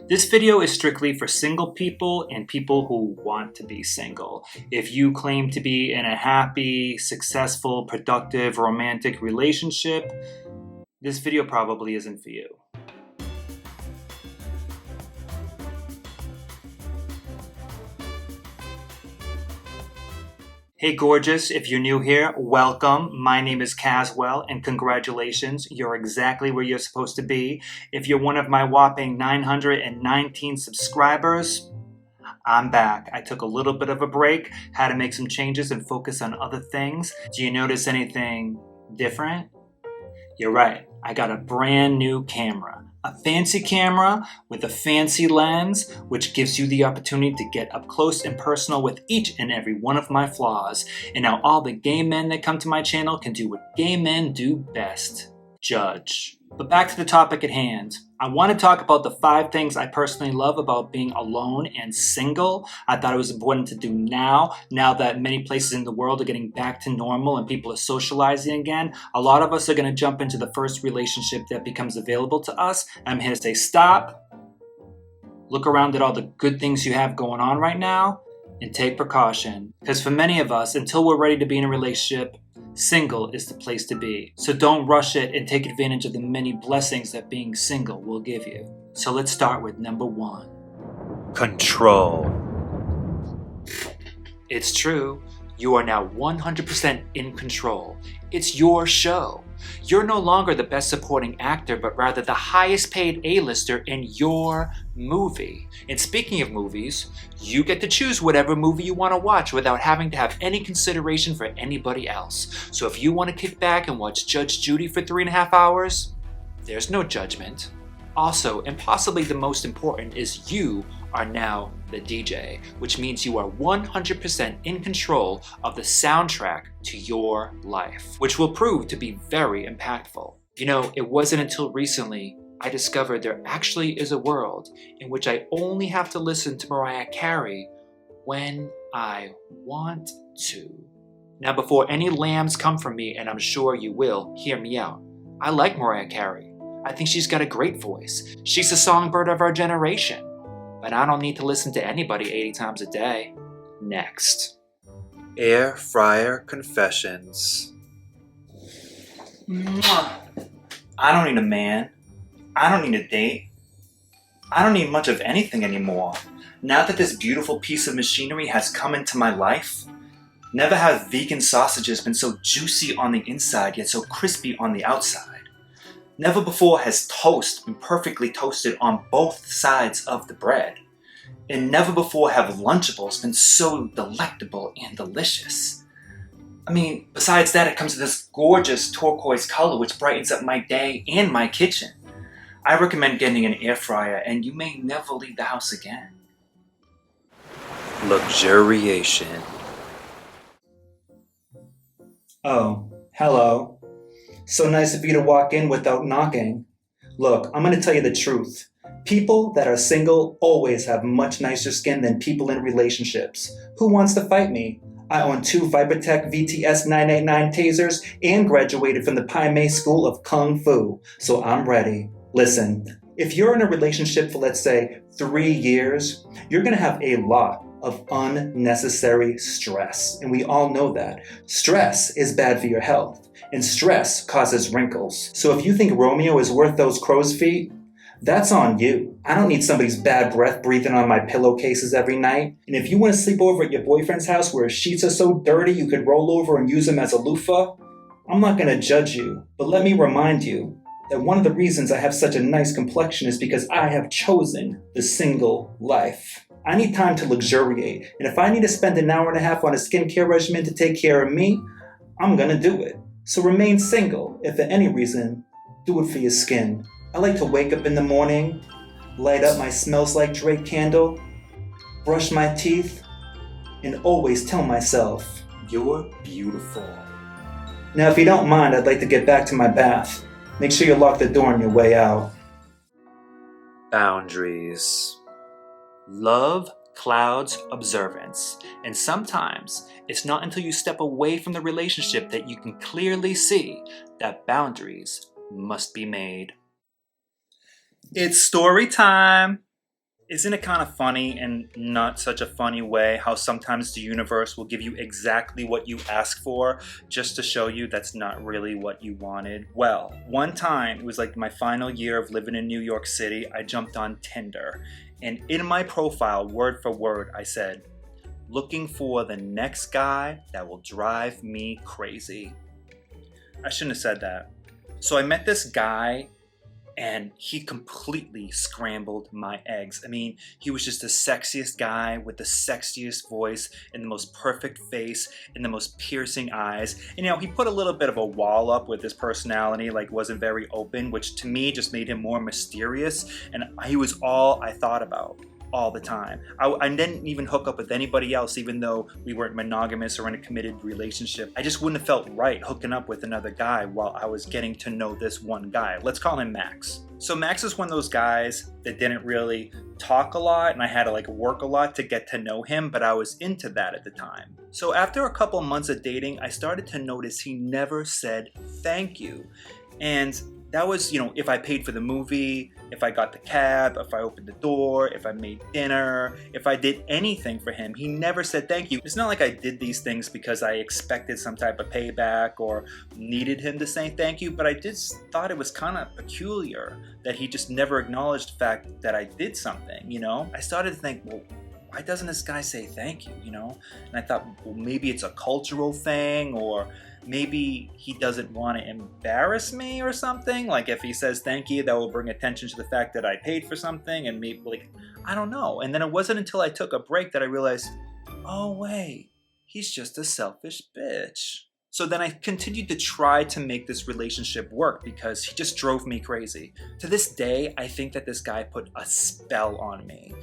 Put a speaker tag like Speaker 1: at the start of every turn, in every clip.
Speaker 1: This video is strictly for single people and people who want to be single. If you claim to be in a happy, successful, productive, romantic relationship, this video probably isn't for you. Hey gorgeous, if you're new here, welcome. My name is Cazwell and congratulations, you're exactly where you're supposed to be. If you're one of my whopping 919 subscribers, I'm back. I took a little bit of a break, had to make some changes and focus on other things. Do you notice anything different? You're right, I got a brand new camera. A fancy camera with a fancy lens, which gives you the opportunity to get up close and personal with each and every one of my flaws. And now all the gay men that come to my channel can do what gay men do best: judge. But back to the topic at hand. I want to talk about the 5 things I personally love about being alone and single. I thought it was important to do now that many places in the world are getting back to normal and people are socializing again. A lot of us are going to jump into the first relationship that becomes available to us. I'm here to say stop, look around at all the good things you have going on right now, and take precaution. Because for many of us, until we're ready to be in a relationship, single is the place to be. So don't rush it and take advantage of the many blessings that being single will give you. So let's start with number 1. Control. It's true. You are now 100% in control. It's your show. You're no longer the best supporting actor, but rather the highest paid A-lister in your movie. And speaking of movies, you get to choose whatever movie you want to watch without having to have any consideration for anybody else. So if you want to kick back and watch Judge Judy for 3.5 hours, there's no judgment. Also, and possibly the most important, is you are now the DJ, which means you are 100% in control of the soundtrack to your life, which will prove to be very impactful. You know, it wasn't until recently I discovered there actually is a world in which I only have to listen to Mariah Carey when I want to. Now, before any lambs come from me, and I'm sure you will, hear me out. I like Mariah Carey. I think she's got a great voice. She's the songbird of our generation. But I don't need to listen to anybody 80 times a day. Next. Air fryer confessions. I don't need a man. I don't need a date. I don't need much of anything anymore. Now that this beautiful piece of machinery has come into my life, never have vegan sausages been so juicy on the inside yet so crispy on the outside. Never before has toast been perfectly toasted on both sides of the bread. And never before have Lunchables been so delectable and delicious. I mean, besides that, it comes in this gorgeous turquoise color which brightens up my day and my kitchen. I recommend getting an air fryer and you may never leave the house again. Luxuriation. Oh, hello. So nice of you to walk in without knocking. Look, I'm going to tell you the truth. People that are single always have much nicer skin than people in relationships. Who wants to fight me? I own 2 Vibertech VTS 989 tasers and graduated from the Pai Mei School of Kung Fu, so I'm ready. Listen, if you're in a relationship for, let's say, 3 years, you're going to have a lot of unnecessary stress, and we all know that. Stress is bad for your health, and stress causes wrinkles. So if you think Romeo is worth those crow's feet, that's on you. I don't need somebody's bad breath breathing on my pillowcases every night. And if you want to sleep over at your boyfriend's house where his sheets are so dirty you could roll over and use them as a loofah, I'm not going to judge you. But let me remind you that one of the reasons I have such a nice complexion is because I have chosen the single life. I need time to luxuriate. And if I need to spend an hour and a half on a skincare regimen to take care of me, I'm going to do it. So remain single. If for any reason, do it for your skin. I like to wake up in the morning, light up my Smells Like Drake candle, brush my teeth, and always tell myself, you're beautiful. Now, if you don't mind, I'd like to get back to my bath. Make sure you lock the door on your way out. Boundaries. Love clouds observance, and sometimes it's not until you step away from the relationship that you can clearly see that boundaries must be made. It's story time. Isn't it kind of funny, and not such a funny way, how sometimes the universe will give you exactly what you ask for just to show you that's not really what you wanted? Well, one time, it was like my final year of living in New York City, I jumped on Tinder. And in my profile, word for word, I said, looking for the next guy that will drive me crazy. I shouldn't have said that. So I met this guy, and he completely scrambled my eggs. I mean, he was just the sexiest guy with the sexiest voice and the most perfect face and the most piercing eyes. And, he put a little bit of a wall up with his personality, like wasn't very open, which to me just made him more mysterious. And he was all I thought about all the time. I didn't even hook up with anybody else, even though we weren't monogamous or in a committed relationship. I just wouldn't have felt right hooking up with another guy while I was getting to know this one guy. Let's call him Max. So Max is one of those guys that didn't really talk a lot, and I had to work a lot to get to know him, but I was into that at the time. So after a couple months of dating, I started to notice he never said thank you. And that was, if I paid for the movie, if I got the cab, if I opened the door, if I made dinner, if I did anything for him, he never said thank you. It's not like I did these things because I expected some type of payback or needed him to say thank you, but I just thought it was kind of peculiar that he just never acknowledged the fact that I did something, I started to think, well, why doesn't this guy say thank you, And I thought, well, maybe it's a cultural thing, or maybe he doesn't want to embarrass me or something. Like if he says thank you, that will bring attention to the fact that I paid for something, and maybe, I don't know. And then it wasn't until I took a break that I realized, oh wait, he's just a selfish bitch. So then I continued to try to make this relationship work because he just drove me crazy. To this day, I think that this guy put a spell on me.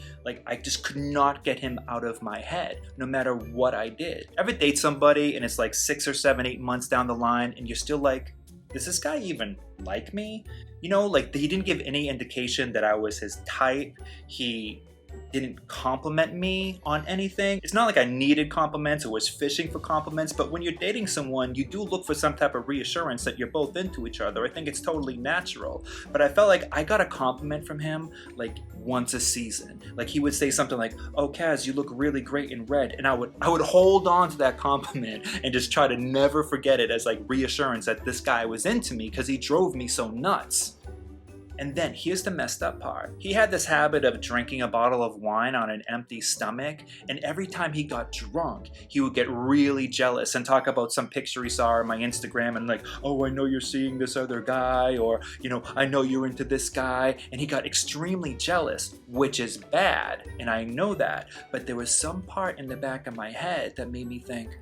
Speaker 1: I just could not get him out of my head, no matter what I did. Ever date somebody and it's 6 or 7, 8 months down the line and you're still like, does this guy even like me? He didn't give any indication that I was his type. He didn't compliment me on anything. It's not like I needed compliments or was fishing for compliments, but when you're dating someone, you do look for some type of reassurance that you're both into each other. I think it's totally natural. But I felt like I got a compliment from him once a season. He would say something like, "Oh, Kaz, you look really great in red." And I would hold on to that compliment and just try to never forget it as reassurance that this guy was into me because he drove me so nuts. And then here's the messed up part. He had this habit of drinking a bottle of wine on an empty stomach, and every time he got drunk, he would get really jealous and talk about some picture he saw on my Instagram and oh, I know you're seeing this other guy, or, I know you're into this guy. And he got extremely jealous, which is bad, and I know that. But there was some part in the back of my head that made me think,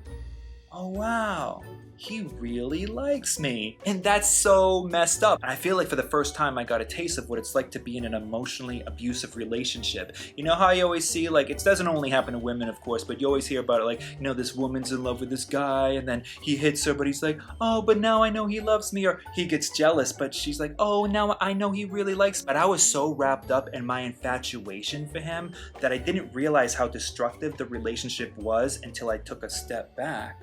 Speaker 1: oh wow, he really likes me. And that's so messed up. I feel like for the first time I got a taste of what it's like to be in an emotionally abusive relationship. You know how you always see, it doesn't only happen to women, of course, but you always hear about it, this woman's in love with this guy, and then he hits her, but he's like, oh, but now I know he loves me. Or he gets jealous, but she's like, oh, now I know he really likes me. But I was so wrapped up in my infatuation for him that I didn't realize how destructive the relationship was until I took a step back,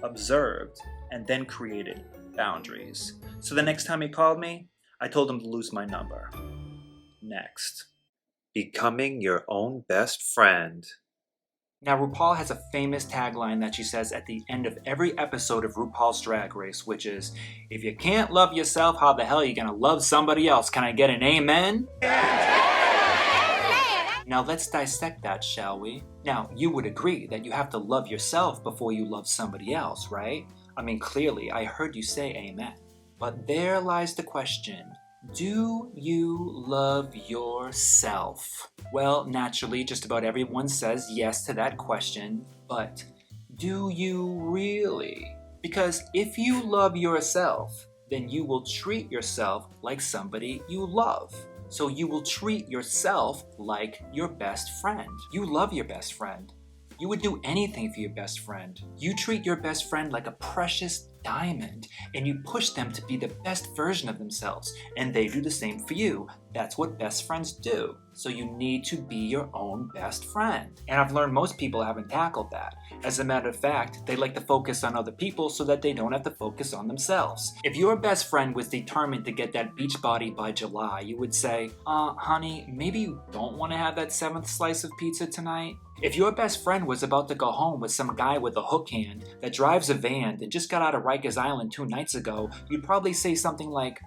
Speaker 1: observed, and then created boundaries. So the next time he called me, I told him to lose my number. Next. Becoming your own best friend. Now, RuPaul has a famous tagline that she says at the end of every episode of RuPaul's Drag Race, which is, if you can't love yourself, how the hell are you gonna love somebody else? Can I get an amen? Now let's dissect that, shall we? Now, you would agree that you have to love yourself before you love somebody else, right? I mean, clearly, I heard you say amen. But there lies the question. Do you love yourself? Well, naturally, just about everyone says yes to that question, but do you really? Because if you love yourself, then you will treat yourself like somebody you love. So you will treat yourself like your best friend. You love your best friend. You would do anything for your best friend. You treat your best friend like a precious diamond, and you push them to be the best version of themselves, and they do the same for you.
Speaker 2: That's what best friends do. So you need to be your own best friend. And I've learned most people haven't tackled that. As a matter of fact, they like to focus on other people so that they don't have to focus on themselves. If your best friend was determined to get that beach body by July, you would say, honey, maybe you don't want to have that 7th slice of pizza tonight? If your best friend was about to go home with some guy with a hook hand that drives a van that just got out of Rikers Island 2 nights ago, you'd probably say something like,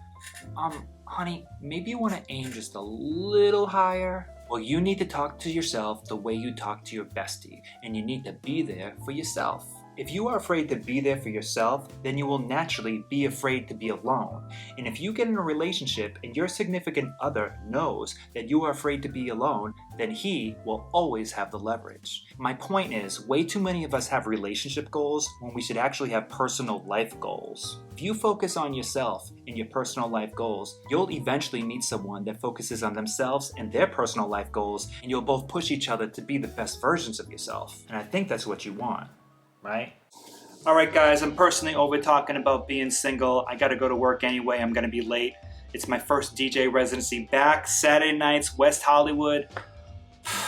Speaker 2: honey, maybe you want to aim just a little higher? Well, you need to talk to yourself the way you talk to your bestie, and you need to be there for yourself. If you are afraid to be there for yourself, then you will naturally be afraid to be alone. And if you get in a relationship and your significant other knows that you are afraid to be alone, then he will always have the leverage. My point is, way too many of us have relationship goals when we should actually have personal life goals. If you focus on yourself and your personal life goals, you'll eventually meet someone that focuses on themselves and their personal life goals, and you'll both push each other to be the best versions of yourself. And I think that's what you want. Right? Alright guys, I'm personally over talking about being single. I gotta go to work anyway, I'm gonna be late. It's my first DJ residency back, Saturday nights, West Hollywood.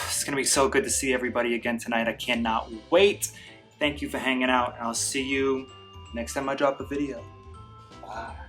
Speaker 2: It's gonna be so good to see everybody again tonight. I cannot wait. Thank you for hanging out, and I'll see you next time I drop a video. Bye.